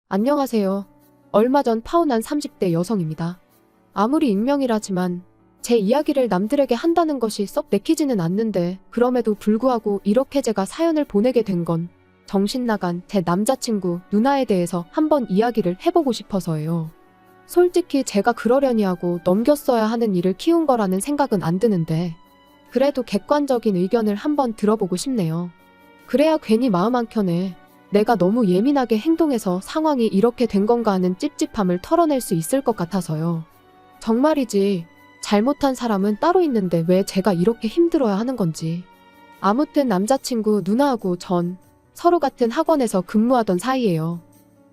안녕하세요. 얼마 전 파혼한 30대 여성입니다. 아무리 익명이라지만 제 이야기를 남들에게 한다는 것이 썩 내키지는 않는데 그럼에도 불구하고 이렇게 제가 사연을 보내게 된 건 정신 나간 제 남자친구 누나에 대해서 한번 이야기를 해보고 싶어서예요. 솔직히 제가 그러려니 하고 넘겼어야 하는 일을 키운 거라는 생각은 안 드는데 그래도 객관적인 의견을 한번 들어보고 싶네요. 그래야 괜히 마음 한켠에 내가 너무 예민하게 행동해서 상황이 이렇게 된 건가 하는 찝찝함을 털어낼 수 있을 것 같아서요. 정말이지 잘못한 사람은 따로 있는데 왜 제가 이렇게 힘들어야 하는 건지. 아무튼 남자친구 누나하고 전 서로 같은 학원에서 근무하던 사이예요.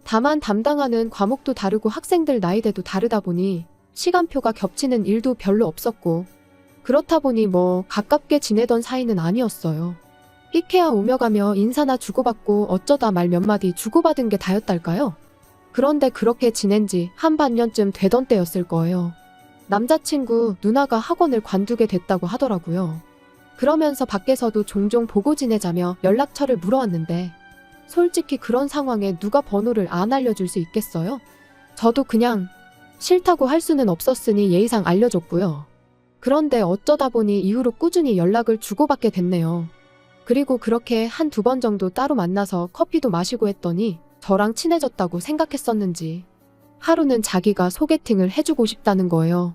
다만 담당하는 과목도 다르고 학생들 나이대도 다르다 보니 시간표가 겹치는 일도 별로 없었고 그렇다 보니 가깝게 지내던 사이는 아니었어요. 삐케야 오며 가며 인사나 주고받고 어쩌다 말 몇 마디 주고받은 게 다였달까요? 그런데 그렇게 지낸 지 한 반년쯤 되던 때였을 거예요. 남자친구 누나가 학원을 관두게 됐다고 하더라고요. 그러면서 밖에서도 종종 보고 지내자며 연락처를 물어왔는데 솔직히 그런 상황에 누가 번호를 안 알려줄 수 있겠어요? 저도 그냥 싫다고 할 수는 없었으니 예의상 알려줬고요. 그런데 어쩌다 보니 이후로 꾸준히 연락을 주고받게 됐네요. 그리고 그렇게 한두 번 정도 따로 만나서 커피도 마시고 했더니 저랑 친해졌다고 생각했었는지 하루는 자기가 소개팅을 해주고 싶다는 거예요.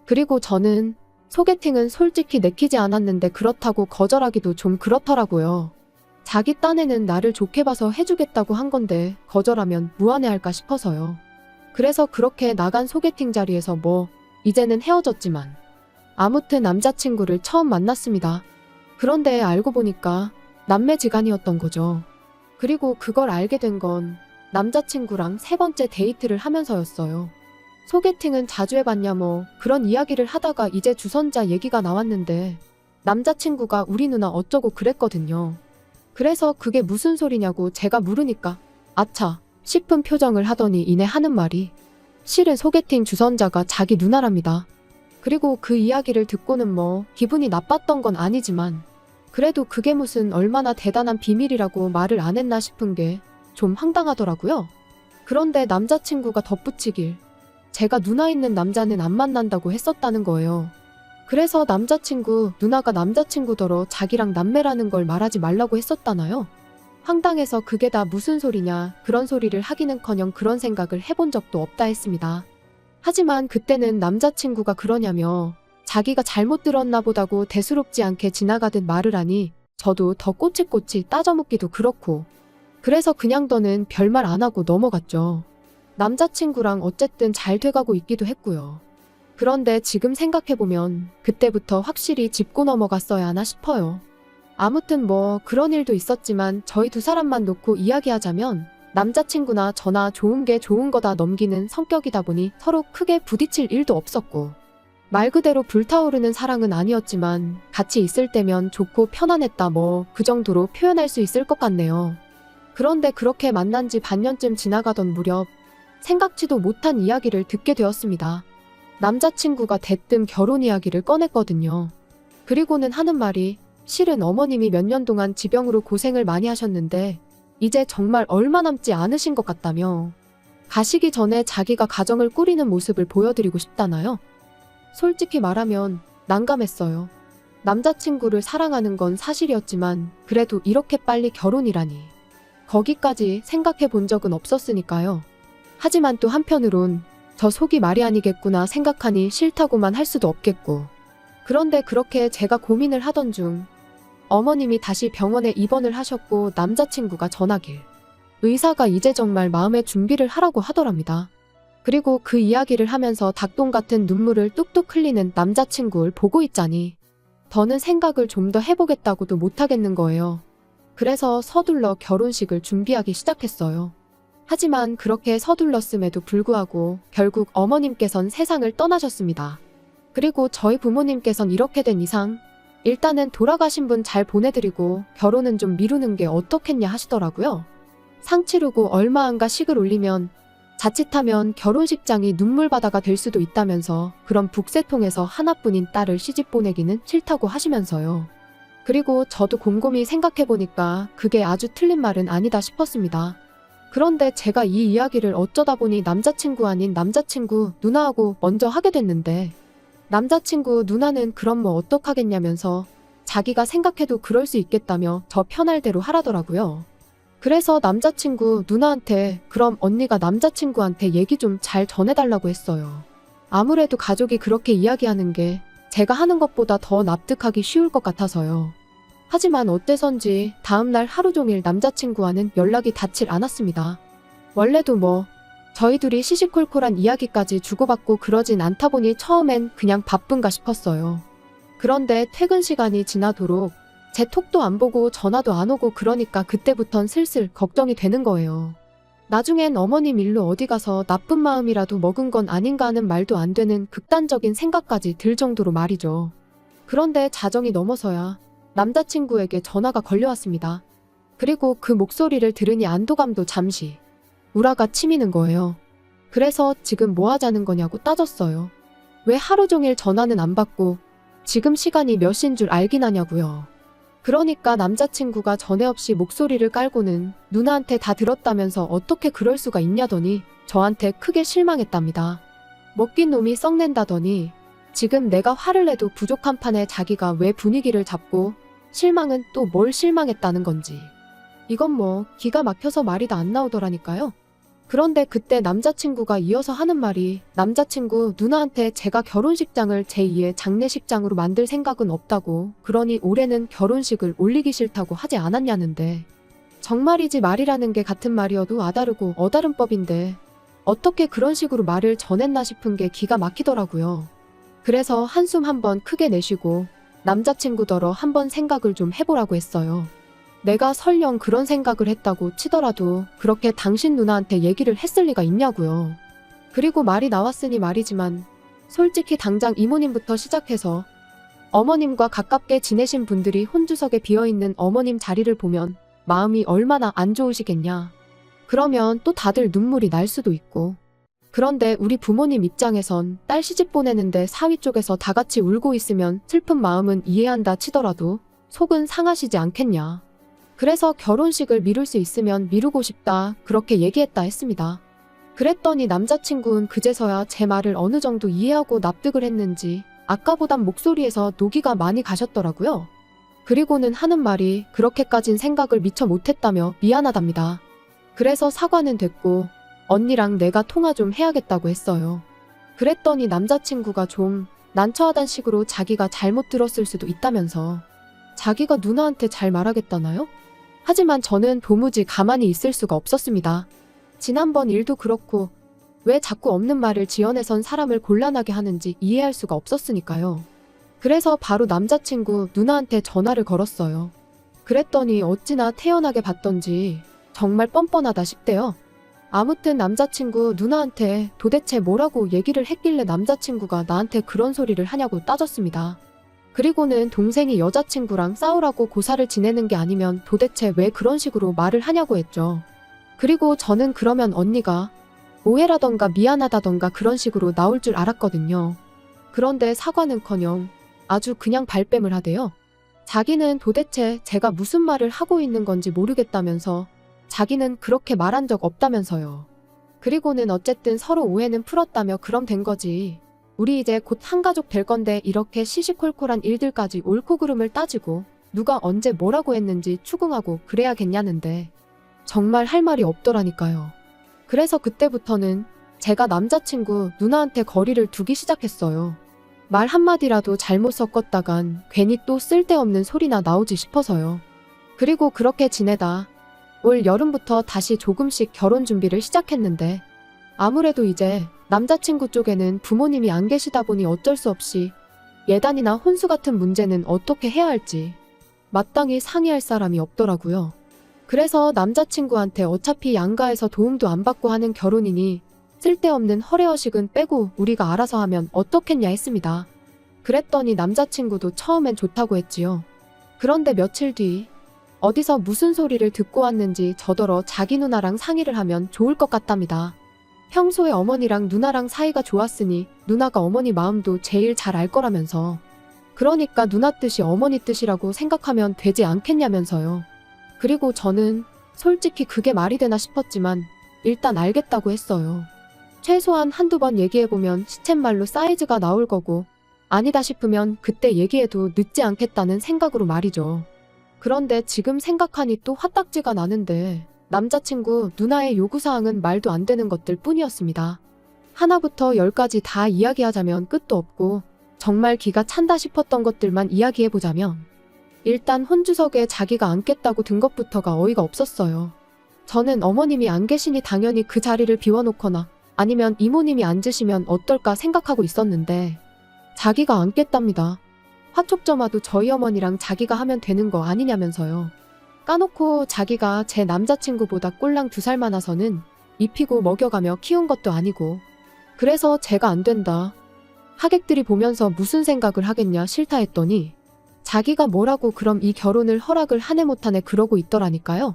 그리고 저는 소개팅은 솔직히 내키지 않았는데 그렇다고 거절하기도 좀 그렇더라고요. 자기 딴에는 나를 좋게 봐서 해주겠다고 한 건데 거절하면 무안해할까 싶어서요. 그래서 그렇게 나간 소개팅 자리에서 이제는 헤어졌지만 아무튼 남자친구를 처음 만났습니다. 그런데 알고 보니까 남매지간이었던 거죠. 그리고 그걸 알게 된 건 남자친구랑 세 번째 데이트를 하면서였어요. 소개팅은 자주 해봤냐 그런 이야기를 하다가 이제 주선자 얘기가 나왔는데 남자친구가 우리 누나 어쩌고 그랬거든요. 그래서 그게 무슨 소리냐고 제가 물으니까 아차 싶은 표정을 하더니 이내 하는 말이 실은 소개팅 주선자가 자기 누나랍니다. 그리고 그 이야기를 듣고는 기분이 나빴던 건 아니지만 그래도 그게 무슨 얼마나 대단한 비밀이라고 말을 안 했나 싶은 게 좀 황당하더라고요. 그런데 남자친구가 덧붙이길 제가 누나 있는 남자는 안 만난다고 했었다는 거예요. 그래서 남자친구 누나가 남자친구더러 자기랑 남매라는 걸 말하지 말라고 했었다나요? 황당해서 그게 다 무슨 소리냐 그런 소리를 하기는커녕 그런 생각을 해본 적도 없다 했습니다. 하지만 그때는 남자친구가 그러냐며 자기가 잘못 들었나 보다고 대수롭지 않게 지나가듯 말을 하니 저도 더 꼬치꼬치 따져묻기도 그렇고 그래서 그냥 더는 별말 안 하고 넘어갔죠. 남자친구랑 어쨌든 잘 돼가고 있기도 했고요. 그런데 지금 생각해보면 그때부터 확실히 짚고 넘어갔어야 하나 싶어요. 아무튼 그런 일도 있었지만 저희 두 사람만 놓고 이야기하자면 남자친구나 저나 좋은 게 좋은 거다 넘기는 성격이다 보니 서로 크게 부딪힐 일도 없었고 말 그대로 불타오르는 사랑은 아니었지만 같이 있을 때면 좋고 편안했다 그 정도로 표현할 수 있을 것 같네요. 그런데 그렇게 만난 지 반년쯤 지나가던 무렵 생각지도 못한 이야기를 듣게 되었습니다. 남자친구가 대뜸 결혼 이야기를 꺼냈거든요. 그리고는 하는 말이 실은 어머님이 몇 년 동안 지병으로 고생을 많이 하셨는데 이제 정말 얼마 남지 않으신 것 같다며 가시기 전에 자기가 가정을 꾸리는 모습을 보여드리고 싶다나요? 솔직히 말하면 난감했어요. 남자친구를 사랑하는 건 사실이었지만 그래도 이렇게 빨리 결혼이라니. 거기까지 생각해 본 적은 없었으니까요. 하지만 또 한편으론 저 속이 말이 아니겠구나 생각하니 싫다고만 할 수도 없겠고. 그런데 그렇게 제가 고민을 하던 중 어머님이 다시 병원에 입원을 하셨고 남자친구가 전하길 의사가 이제 정말 마음의 준비를 하라고 하더랍니다. 그리고 그 이야기를 하면서 닭똥 같은 눈물을 뚝뚝 흘리는 남자친구를 보고 있자니 더는 생각을 좀 더 해보겠다고도 못하겠는 거예요. 그래서 서둘러 결혼식을 준비하기 시작했어요. 하지만 그렇게 서둘렀음에도 불구하고 결국 어머님께선 세상을 떠나셨습니다. 그리고 저희 부모님께선 이렇게 된 이상 일단은 돌아가신 분 잘 보내드리고 결혼은 좀 미루는 게 어떻겠냐 하시더라고요. 상 치르고 얼마 안가 식을 올리면 자칫하면 결혼식장이 눈물바다가 될 수도 있다면서 그런 북새통에서 하나뿐인 딸을 시집 보내기는 싫다고 하시면서요. 그리고 저도 곰곰이 생각해보니까 그게 아주 틀린 말은 아니다 싶었습니다. 그런데 제가 이 이야기를 어쩌다 보니 남자친구 아닌 남자친구 누나하고 먼저 하게 됐는데, 남자친구 누나는 그럼 뭐 어떡하겠냐면서 자기가 생각해도 그럴 수 있겠다며 저 편할 대로 하라더라고요. 그래서 남자친구 누나한테 그럼 언니가 남자친구한테 얘기 좀 잘 전해달라고 했어요. 아무래도 가족이 그렇게 이야기하는 게 제가 하는 것보다 더 납득하기 쉬울 것 같아서요. 하지만 어째선지 다음날 하루 종일 남자친구와는 연락이 닿질 않았습니다. 원래도 뭐 저희 둘이 시시콜콜한 이야기까지 주고받고 그러진 않다 보니 처음엔 그냥 바쁜가 싶었어요. 그런데 퇴근 시간이 지나도록 제 톡도 안 보고 전화도 안 오고 그러니까 그때부턴 슬슬 걱정이 되는 거예요. 나중엔 어머님 일로 어디 가서 나쁜 마음이라도 먹은 건 아닌가 하는 말도 안 되는 극단적인 생각까지 들 정도로 말이죠. 그런데 자정이 넘어서야 남자친구에게 전화가 걸려왔습니다. 그리고 그 목소리를 들으니 안도감도 잠시 우라가 치미는 거예요. 그래서 지금 뭐 하자는 거냐고 따졌어요. 왜 하루 종일 전화는 안 받고 지금 시간이 몇 시인 줄 알긴 하냐고요. 그러니까 남자친구가 전에 없이 목소리를 깔고는 누나한테 다 들었다면서 어떻게 그럴 수가 있냐더니 저한테 크게 실망했답니다. 먹긴 놈이 썩낸다더니 지금 내가 화를 내도 부족한 판에 자기가 왜 분위기를 잡고 실망은 또 뭘 실망했다는 건지. 이건 뭐 기가 막혀서 말이 다 안 나오더라니까요. 그런데 그때 남자친구가 이어서 하는 말이 남자친구 누나한테 제가 결혼식장을 제2의 장례식장으로 만들 생각은 없다고, 그러니 올해는 결혼식을 올리기 싫다고 하지 않았냐는데, 정말이지 말이라는 게 같은 말이어도 아다르고 어다른 법인데 어떻게 그런 식으로 말을 전했나 싶은 게 기가 막히더라고요. 그래서 한숨 한번 크게 내쉬고 남자친구더러 한번 생각을 좀 해보라고 했어요. 내가 설령 그런 생각을 했다고 치더라도 그렇게 당신 누나한테 얘기를 했을 리가 있냐고요. 그리고 말이 나왔으니 말이지만 솔직히 당장 이모님부터 시작해서 어머님과 가깝게 지내신 분들이 혼주석에 비어있는 어머님 자리를 보면 마음이 얼마나 안 좋으시겠냐. 그러면 또 다들 눈물이 날 수도 있고. 그런데 우리 부모님 입장에선 딸 시집 보내는데 사위 쪽에서 다 같이 울고 있으면 슬픈 마음은 이해한다 치더라도 속은 상하시지 않겠냐. 그래서 결혼식을 미룰 수 있으면 미루고 싶다 그렇게 얘기했다 했습니다. 그랬더니 남자친구는 그제서야 제 말을 어느 정도 이해하고 납득을 했는지 아까보단 목소리에서 노기가 많이 가셨더라고요. 그리고는 하는 말이 그렇게까진 생각을 미처 못했다며 미안하답니다. 그래서 사과는 됐고 언니랑 내가 통화 좀 해야겠다고 했어요. 그랬더니 남자친구가 좀 난처하단 식으로 자기가 잘못 들었을 수도 있다면서 자기가 누나한테 잘 말하겠다나요? 하지만 저는 도무지 가만히 있을 수가 없었습니다. 지난번 일도 그렇고 왜 자꾸 없는 말을 지어내선 사람을 곤란하게 하는지 이해할 수가 없었으니까요. 그래서 바로 남자친구 누나한테 전화를 걸었어요. 그랬더니 어찌나 태연하게 받던지 정말 뻔뻔하다 싶대요. 아무튼 남자친구 누나한테 도대체 뭐라고 얘기를 했길래 남자친구가 나한테 그런 소리를 하냐고 따졌습니다. 그리고는 동생이 여자친구랑 싸우라고 고사를 지내는 게 아니면 도대체 왜 그런 식으로 말을 하냐고 했죠. 그리고 저는 그러면 언니가 오해라던가 미안하다던가 그런 식으로 나올 줄 알았거든요. 그런데 사과는커녕 아주 그냥 발뺌을 하대요. 자기는 도대체 제가 무슨 말을 하고 있는 건지 모르겠다면서 자기는 그렇게 말한 적 없다면서요. 그리고는 어쨌든 서로 오해는 풀었다며 그럼 된 거지. 우리 이제 곧 한가족 될 건데 이렇게 시시콜콜한 일들까지 옳고 그름을 따지고 누가 언제 뭐라고 했는지 추궁하고 그래야겠냐는데 정말 할 말이 없더라니까요. 그래서 그때부터는 제가 남자친구 누나한테 거리를 두기 시작했어요. 말 한마디라도 잘못 섞었다간 괜히 또 쓸데없는 소리나 나오지 싶어서요. 그리고 그렇게 지내다 올 여름부터 다시 조금씩 결혼 준비를 시작했는데 아무래도 이제 남자친구 쪽에는 부모님이 안 계시다 보니 어쩔 수 없이 예단이나 혼수 같은 문제는 어떻게 해야 할지 마땅히 상의할 사람이 없더라고요. 그래서 남자친구한테 어차피 양가에서 도움도 안 받고 하는 결혼이니 쓸데없는 허례허식은 빼고 우리가 알아서 하면 어떻겠냐 했습니다. 그랬더니 남자친구도 처음엔 좋다고 했지요. 그런데 며칠 뒤 어디서 무슨 소리를 듣고 왔는지 저더러 자기 누나랑 상의를 하면 좋을 것 같답니다. 평소에 어머니랑 누나랑 사이가 좋았으니 누나가 어머니 마음도 제일 잘 알 거라면서 그러니까 누나 뜻이 어머니 뜻이라고 생각하면 되지 않겠냐면서요. 그리고 저는 솔직히 그게 말이 되나 싶었지만 일단 알겠다고 했어요. 최소한 한두 번 얘기해보면 시쳇말로 사이즈가 나올 거고 아니다 싶으면 그때 얘기해도 늦지 않겠다는 생각으로 말이죠. 그런데 지금 생각하니 또 화딱지가 나는데 남자친구 누나의 요구사항은 말도 안 되는 것들 뿐이었습니다. 하나부터 열까지 다 이야기하자면 끝도 없고 정말 기가 찬다 싶었던 것들만 이야기해보자면 일단 혼주석에 자기가 앉겠다고 든 것부터가 어이가 없었어요. 저는 어머님이 안 계시니 당연히 그 자리를 비워놓거나 아니면 이모님이 앉으시면 어떨까 생각하고 있었는데 자기가 앉겠답니다. 화촉점화도 저희 어머니랑 자기가 하면 되는 거 아니냐면서요. 까놓고 자기가 제 남자친구보다 꼴랑 2살 많아서는 입히고 먹여가며 키운 것도 아니고 그래서 제가 안 된다. 하객들이 보면서 무슨 생각을 하겠냐 싫다 했더니 자기가 뭐라고 그럼 이 결혼을 허락을 하네 못하네 그러고 있더라니까요.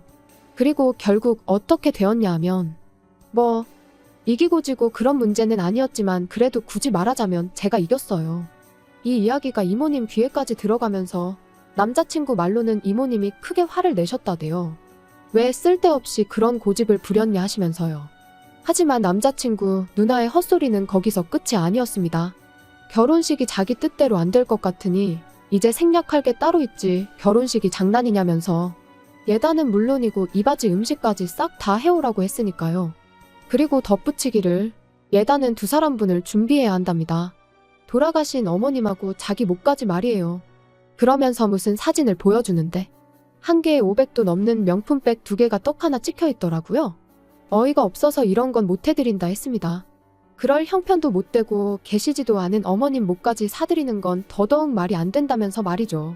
그리고 결국 어떻게 되었냐 하면 뭐 이기고 지고 그런 문제는 아니었지만 그래도 굳이 말하자면 제가 이겼어요. 이 이야기가 이모님 귀에까지 들어가면서 남자친구 말로는 이모님이 크게 화를 내셨다대요. 왜 쓸데없이 그런 고집을 부렸냐 하시면서요. 하지만 남자친구 누나의 헛소리는 거기서 끝이 아니었습니다. 결혼식이 자기 뜻대로 안 될 것 같으니 이제 생략할 게 따로 있지 결혼식이 장난이냐면서 예단은 물론이고 이바지 음식까지 싹 다 해오라고 했으니까요. 그리고 덧붙이기를 예단은 2사람분을 준비해야 한답니다. 돌아가신 어머님하고 자기 목까지 말이에요. 그러면서 무슨 사진을 보여주는데 한 개에 500도 넘는 명품백 2개가 떡 하나 찍혀 있더라고요. 어이가 없어서 이런 건 못 해드린다 했습니다. 그럴 형편도 못 되고 계시지도 않은 어머님 목까지 사드리는 건 더더욱 말이 안 된다면서 말이죠.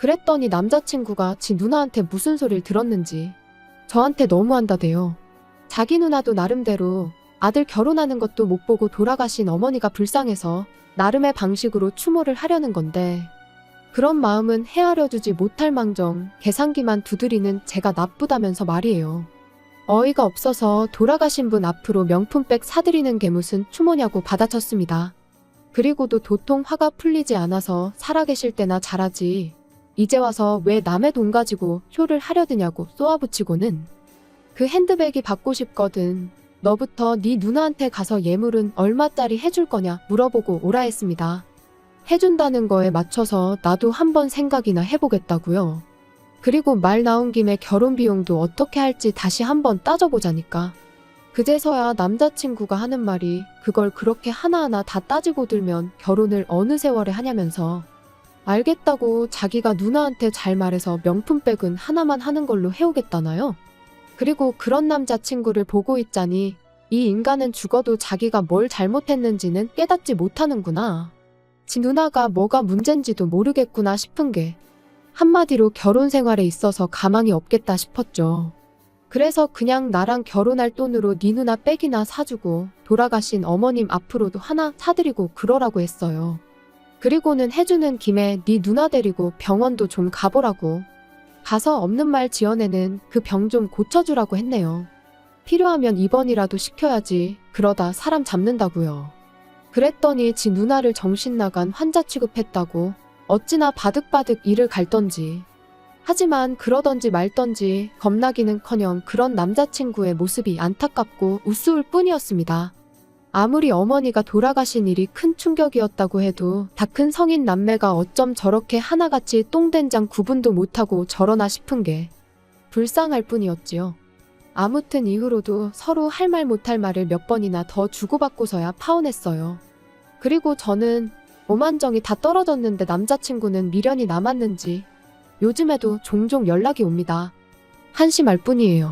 그랬더니 남자친구가 지 누나한테 무슨 소리를 들었는지 저한테 너무한다대요. 자기 누나도 나름대로 아들 결혼하는 것도 못 보고 돌아가신 어머니가 불쌍해서 나름의 방식으로 추모를 하려는 건데 그런 마음은 헤아려 주지 못할 망정 계산기만 두드리는 제가 나쁘다면서 말이에요. 어이가 없어서 돌아가신 분 앞으로 명품백 사드리는 게 무슨 추모냐고 받아쳤습니다. 그리고도 도통 화가 풀리지 않아서 살아계실 때나 잘하지 이제 와서 왜 남의 돈 가지고 쇼를 하려드냐고 쏘아붙이고는 그 핸드백이 받고 싶거든. 너부터 네 누나한테 가서 예물은 얼마짜리 해줄 거냐 물어보고 오라 했습니다. 해준다는 거에 맞춰서 나도 한번 생각이나 해보겠다고요. 그리고 말 나온 김에 결혼 비용도 어떻게 할지 다시 한번 따져보자니까. 그제서야 남자친구가 하는 말이 그걸 그렇게 하나하나 다 따지고 들면 결혼을 어느 세월에 하냐면서 알겠다고 자기가 누나한테 잘 말해서 명품백은 하나만 하는 걸로 해오겠다나요? 그리고 그런 남자친구를 보고 있자니 이 인간은 죽어도 자기가 뭘 잘못했는지는 깨닫지 못하는구나. 지 누나가 뭐가 문젠지도 모르겠구나 싶은 게 한마디로 결혼 생활에 있어서 가망이 없겠다 싶었죠. 그래서 그냥 나랑 결혼할 돈으로 네 누나 백이나 사주고 돌아가신 어머님 앞으로도 하나 사드리고 그러라고 했어요. 그리고는 해주는 김에 네 누나 데리고 병원도 좀 가보라고. 가서 없는 말 지어내는 그 병 좀 고쳐주라고 했네요. 필요하면 입원이라도 시켜야지 그러다 사람 잡는다고요. 그랬더니 지 누나를 정신나간 환자 취급했다고 어찌나 바득바득 이를 갈던지. 하지만 그러던지 말던지 겁나기는커녕 그런 남자친구의 모습이 안타깝고 우스울 뿐이었습니다. 아무리 어머니가 돌아가신 일이 큰 충격이었다고 해도 다 큰 성인 남매가 어쩜 저렇게 하나같이 똥된장 구분도 못하고 저러나 싶은 게 불쌍할 뿐이었지요. 아무튼 이후로도 서로 할 말 못할 말을 몇 번이나 더 주고받고서야 파혼했어요. 그리고 저는 오만정이 다 떨어졌는데 남자친구는 미련이 남았는지 요즘에도 종종 연락이 옵니다. 한심할 뿐이에요.